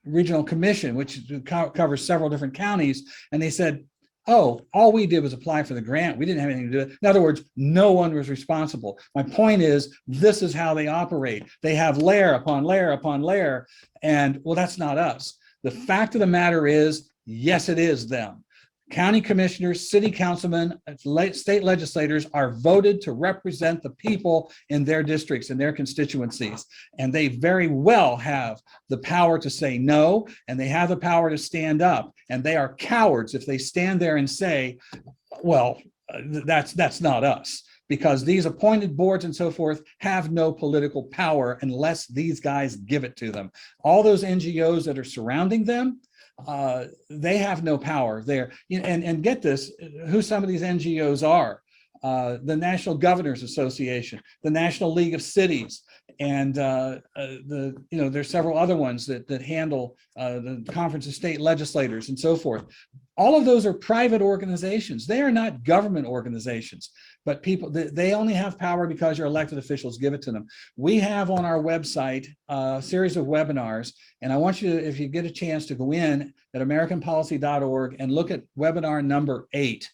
regional commission, which covers several different counties. And they said, oh, all we did was apply for the grant. We didn't have anything to do with it. In other words, no one was responsible. My point is, this is how they operate. They have layer upon layer upon layer. And well, that's not us. The fact of the matter is, yes, it is them. County commissioners, city councilmen, state legislators are voted to represent the people in their districts and their constituencies. And they very well have the power to say no, and they have the power to stand up. And they are cowards if they stand there and say, well, that's not us. Because these appointed boards and so forth have no political power unless these guys give it to them. All those NGOs that are surrounding them, they have no power there. And get this, who some of these NGOs are: the National Governors Association, the National League of Cities, and there's several other ones that handle the Conference of State Legislators and so forth. All of those are private organizations. They are not government organizations, but they only have power because your elected officials give it to them. We have on our website a series of webinars, and I want you to, if you get a chance, to go in at americanpolicy.org and look at webinar number 8.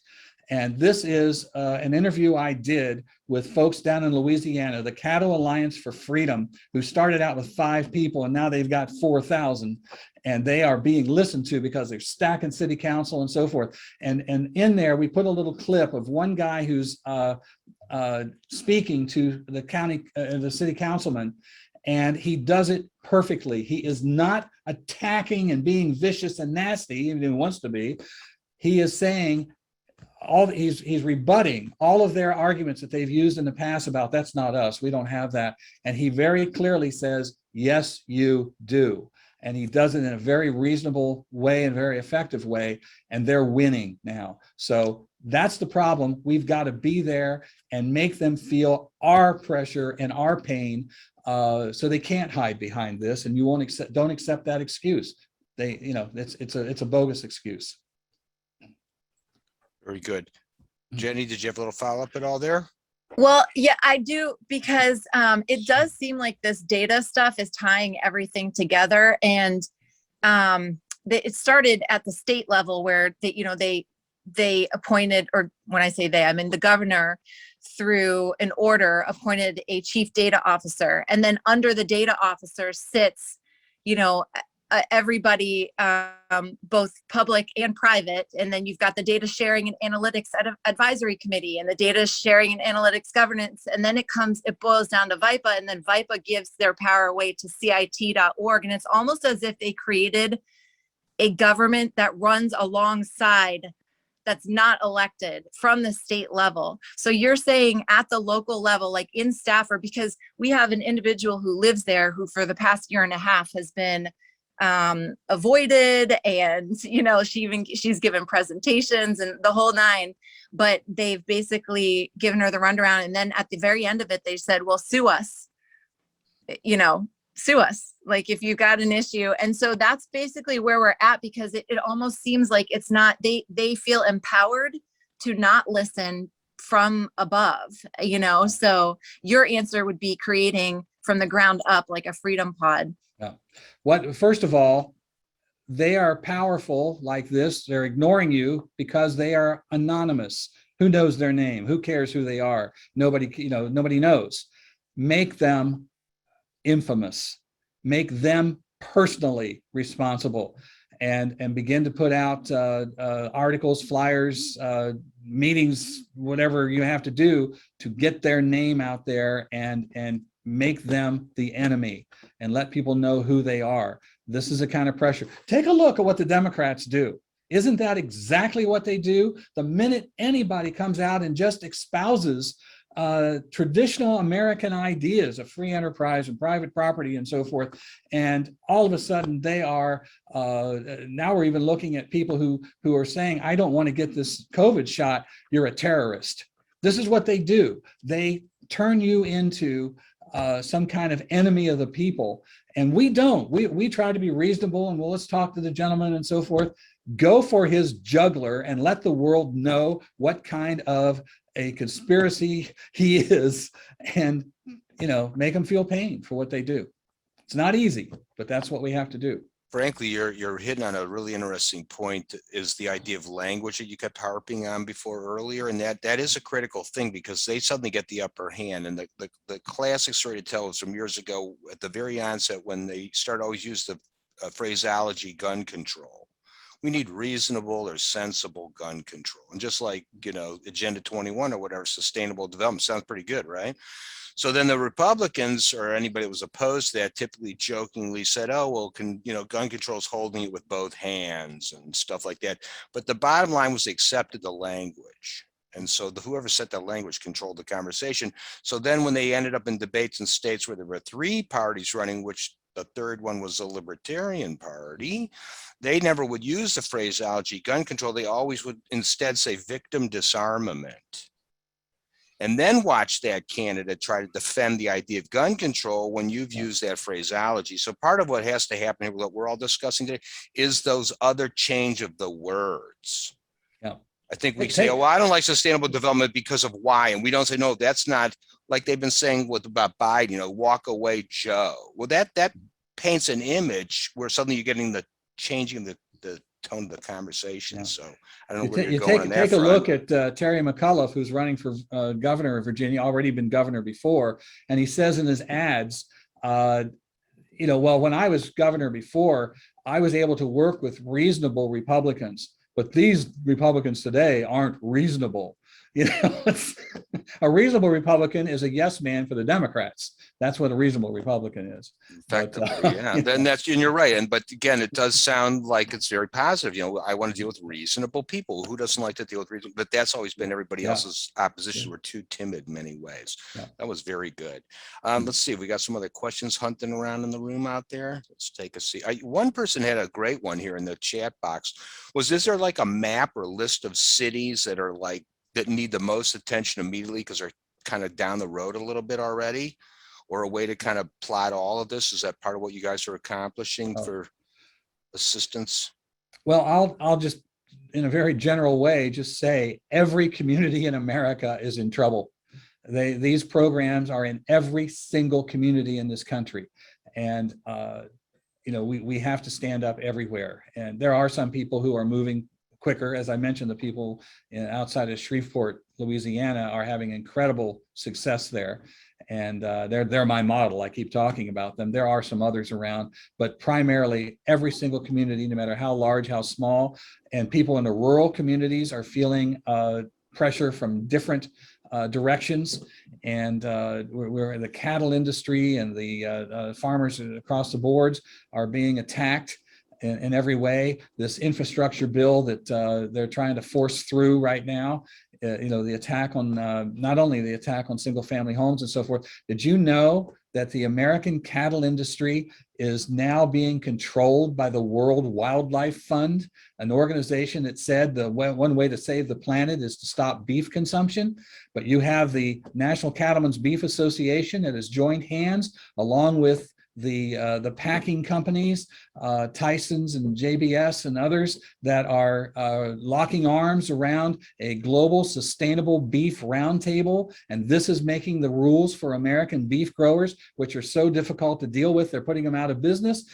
And this is an interview I did with folks down in Louisiana, the Caddo Alliance for Freedom, who started out with 5 people and now they've got 4,000. And they are being listened to because they're stacking city council and so forth. And in there, we put a little clip of one guy who's speaking to the city councilman, and he does it perfectly. He is not attacking and being vicious and nasty, even if he wants to be. He is saying, he's rebutting all of their arguments that they've used in the past about that's not us, we don't have that. And he very clearly says, yes, you do. And he does it in a very reasonable way and very effective way. And they're winning now. So that's the problem. We've got to be there and make them feel our pressure and our pain, so they can't hide behind this. And you don't accept that excuse. It's a bogus excuse. Very good. Jenny, did you have a little follow-up at all there? Well, yeah, I do, because it does seem like this data stuff is tying everything together. And it started at the state level where they appointed, or when I say they, I mean the governor, through an order, appointed a chief data officer. And then under the data officer sits, everybody, both public and private. And then you've got the data sharing and analytics advisory committee and the data sharing and analytics governance. And then it boils down to VIPA, and then VIPA gives their power away to CIT.org. And it's almost as if they created a government that runs alongside, that's not elected, from the state level. So you're saying at the local level, like in Stafford, because we have an individual who lives there who for the past year and a half has been avoided, and she's given presentations and the whole 9, but they've basically given her the runaround. And then at the very end of it, they said, well, sue us, sue us, like if you got an issue. And so that's basically where we're at, because it almost seems like it's not, they feel empowered to not listen from above, so your answer would be creating from the ground up, like a freedom pod. Yeah. First of all, they are powerful like this. They're ignoring you because they are anonymous. Who knows their name? Who cares who they are? Nobody knows. Make them infamous. Make them personally responsible, and begin to put out articles, flyers, meetings, whatever you have to do to get their name out there and make them the enemy and let people know who they are. This is the kind of pressure. Take a look at what the Democrats do. Isn't that exactly what they do? The minute anybody comes out and just espouses traditional American ideas of free enterprise and private property and so forth, and all of a sudden they are, now we're even looking at people who are saying, I don't want to get this COVID shot, you're a terrorist. This is what they do. They turn you into some kind of enemy of the people. And we don't. We try to be reasonable, and let's talk to the gentleman and so forth. Go for his jugular and let the world know what kind of a conspiracy he is, and make them feel pain for what they do. It's not easy, but that's what we have to do. Frankly, you're hitting on a really interesting point, is the idea of language that you kept harping on before earlier. And that is a critical thing, because they suddenly get the upper hand. And the classic story to tell is from years ago at the very onset, when they started always use the phraseology gun control. We need reasonable or sensible gun control. And just like, Agenda 21 or whatever, sustainable development sounds pretty good, right? So then the Republicans, or anybody that was opposed to that, typically jokingly said, oh, well, gun control is holding it with both hands and stuff like that. But the bottom line was they accepted the language. And so whoever set that language controlled the conversation. So then when they ended up in debates in states where there were 3 parties running, which the third one was the Libertarian Party, they never would use the phraseology gun control. They always would instead say victim disarmament. And then watch that candidate try to defend the idea of gun control when you've used that phraseology. So part of what has to happen here, what we're all discussing today, is those other change of the words. Yeah. I think we say, oh, well, I don't like sustainable development because of why. And we don't say, no, that's not, like they've been saying about Biden, walk away, Joe. Well, that paints an image where suddenly you're getting the changing the tone of the conversation. Yeah. So I don't know You where ta- you're you going on that take a front. look at Terry McAuliffe, who's running for governor of Virginia, already been governor before, and he says in his ads, well, when I was governor before, I was able to work with reasonable Republicans, but these Republicans today aren't reasonable. A reasonable Republican is a yes man for the Democrats. That's what a reasonable Republican is. Effectively, yeah. Then that's, and you're right. But again, it does sound like it's very positive. I want to deal with reasonable people. Who doesn't like to deal with reasonable? But that's always been everybody else's oppositions were too timid in many ways. Yeah. That was very good. Let's see. We got some other questions hunting around in the room out there. Let's take a seat. One person had a great one here in the chat box. Is there like a map or list of cities that are like that need the most attention immediately because they're kind of down the road a little bit already? Or a way to kind of plot all of this? Is that part of what you guys are accomplishing for assistance? Well, I'll just, in a very general way, just say every community in America is in trouble. These programs are in every single community in this country. And, we have to stand up everywhere. And there are some people who are moving quicker. As I mentioned, the people outside of Shreveport, Louisiana, are having incredible success there. And they're my model. I keep talking about them. There are some others around, but primarily every single community, no matter how large, how small, and people in the rural communities are feeling pressure from different directions. And we're the cattle industry and the farmers across the boards are being attacked in every way. This infrastructure bill that they're trying to force through right now, the attack on not only the attack on single family homes and so forth. Did you know that the American cattle industry is now being controlled by the World Wildlife Fund, an organization that said the one way to save the planet is to stop beef consumption? But you have the National Cattlemen's Beef Association that has joined hands along with the packing companies, Tyson's and JBS and others, that are locking arms around a global sustainable beef roundtable. And this is making the rules for American beef growers, which are so difficult to deal with. They're putting them out of business.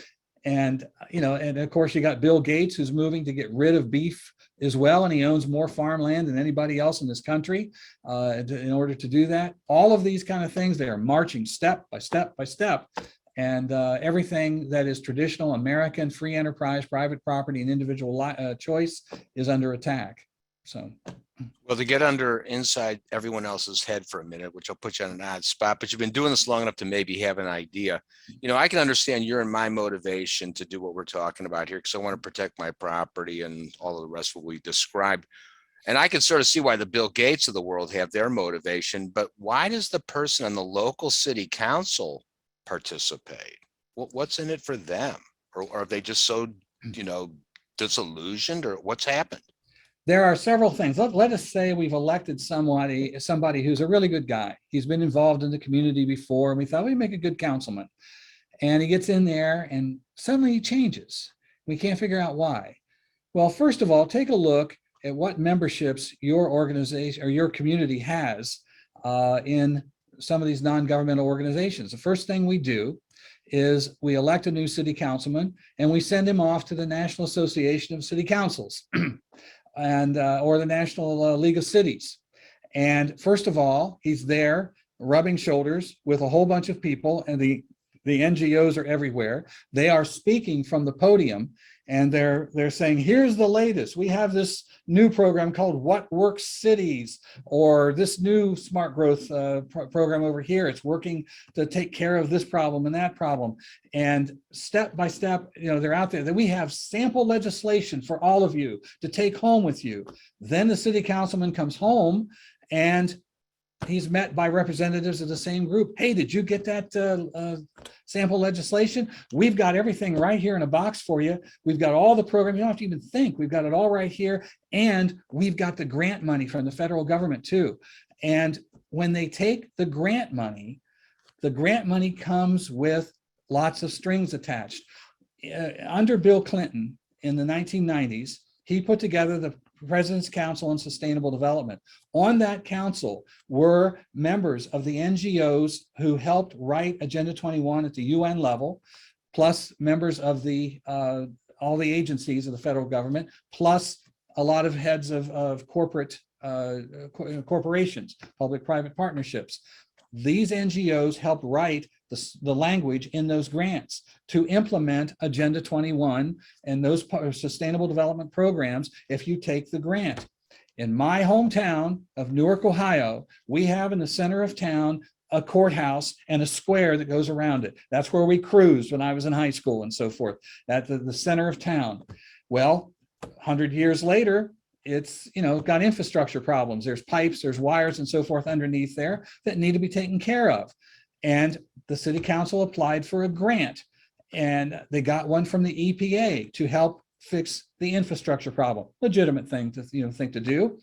And, and of course you got Bill Gates, who's moving to get rid of beef as well. And he owns more farmland than anybody else in this country in order to do that. All of these kind of things, they are marching step by step by step. And everything that is traditional American free enterprise, private property, and individual choice is under attack. So, well, to get inside everyone else's head for a minute, which will put you on an odd spot, but you've been doing this long enough to maybe have an idea. I can understand your and my motivation to do what we're talking about here, because I want to protect my property and all of the rest of what we described. And I can sort of see why the Bill Gates of the world have their motivation, but why does the person on the local city council participate? What's in it for them? Or are they just so, disillusioned, or what's happened? There are several things. Let us say we've elected somebody who's a really good guy. He's been involved in the community before, and we thought we'd make a good councilman. And he gets in there and suddenly he changes. We can't figure out why. Well, first of all, take a look at what memberships your organization or your community has in some of these non-governmental organizations. The first thing we do is we elect a new city councilman and we send him off to the National Association of City Councils and or the National League of Cities. And first of all, he's there rubbing shoulders with a whole bunch of people, and the NGOs are everywhere. They are speaking from the podium, and they're saying, here's the latest. We have this new program called What Works Cities, or this new smart growth program over here. It's working to take care of this problem and that problem. And step by step, they're out there. That we have sample legislation for all of you to take home with you. Then the city councilman comes home and he's met by representatives of the same group. Hey, did you get that sample legislation? We've got everything right here in a box for you. We've got all the programs. You don't have to even think. We've got it all right here. And we've got the grant money from the federal government too. And when they take the grant money comes with lots of strings attached. Under Bill Clinton in the 1990s, he put together the President's Council on Sustainable Development. On that council were members of the NGOs who helped write Agenda 21 at the UN level, plus members of the all the agencies of the federal government, plus a lot of heads of corporate corporations, public-private partnerships. These NGOs helped write the language in those grants to implement Agenda 21 and those sustainable development programs if you take the grant. In my hometown of Newark, Ohio, we have in the center of town a courthouse and a square that goes around it. That's where we cruised when I was in high school and so forth, at the center of town. Well, 100 years later, it's, got infrastructure problems. There's pipes, there's wires and so forth underneath there that need to be taken care of. And the city council applied for a grant, and they got one from the EPA to help fix the infrastructure problem. Legitimate thing to do.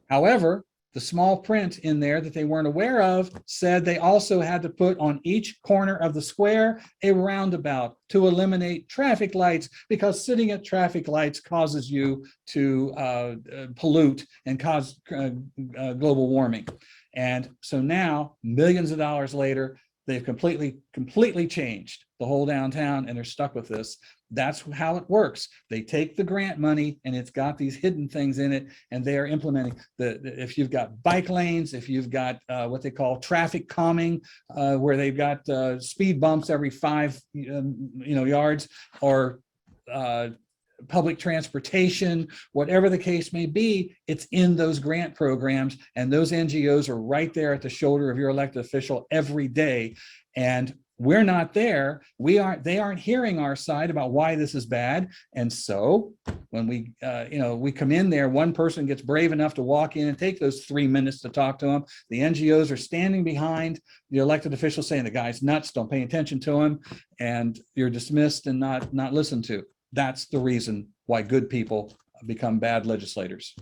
However, the small print in there that they weren't aware of said they also had to put on each corner of the square a roundabout to eliminate traffic lights, because sitting at traffic lights causes you to pollute and cause global warming. And so now, millions of dollars later, they've completely changed the whole downtown, and they're stuck with this. That's how it works. They take the grant money and it's got these hidden things in it, and they are implementing if you've got bike lanes, if you've got what they call traffic calming, where they've got speed bumps every 5 yards, or public transportation, whatever the case may be, it's in those grant programs, and those NGOs are right there at the shoulder of your elected official every day. And we're not there. They aren't hearing our side about why this is bad. And so when we come in there, one person gets brave enough to walk in and take those 3 minutes to talk to them. The NGOs are standing behind the elected officials saying the guy's nuts, don't pay attention to him, and you're dismissed and not listened to. That's the reason why good people become bad legislators.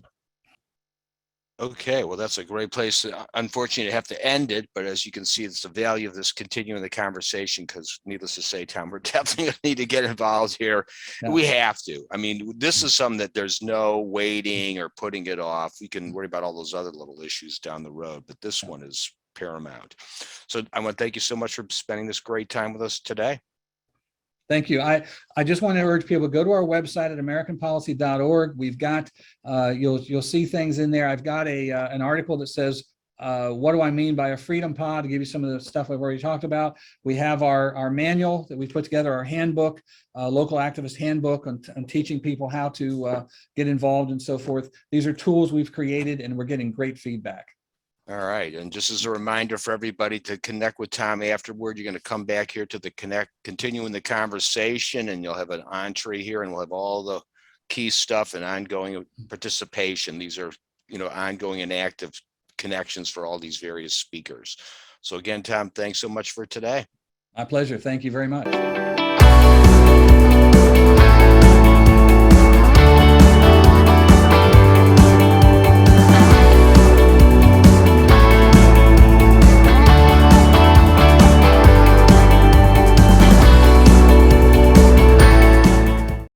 Okay, well, that's a great place. Unfortunately, to have to end it, but as you can see, it's the value of this continuing the conversation, because needless to say, Tom, we're definitely going to need to get involved here. Yeah. We have to. I mean, this is something that there's no waiting or putting it off. We can worry about all those other little issues down the road, but this one is paramount. So I want to thank you so much for spending this great time with us today. Thank you. I just want to urge people to go to our website at americanpolicy.org. We've got, you'll see things in there. I've got an article that says, what do I mean by a freedom pod, to give you some of the stuff I've already talked about. We have our manual that we put together, our handbook, local activist handbook on teaching people how to get involved and so forth. These are tools we've created, and we're getting great feedback. All right. And just as a reminder for everybody to connect with Tom afterward, you're going to come back here to the continuing the conversation, and you'll have an entree here, and we'll have all the key stuff and ongoing participation. These are, ongoing and active connections for all these various speakers. So again, Tom, thanks so much for today. My pleasure. Thank you very much.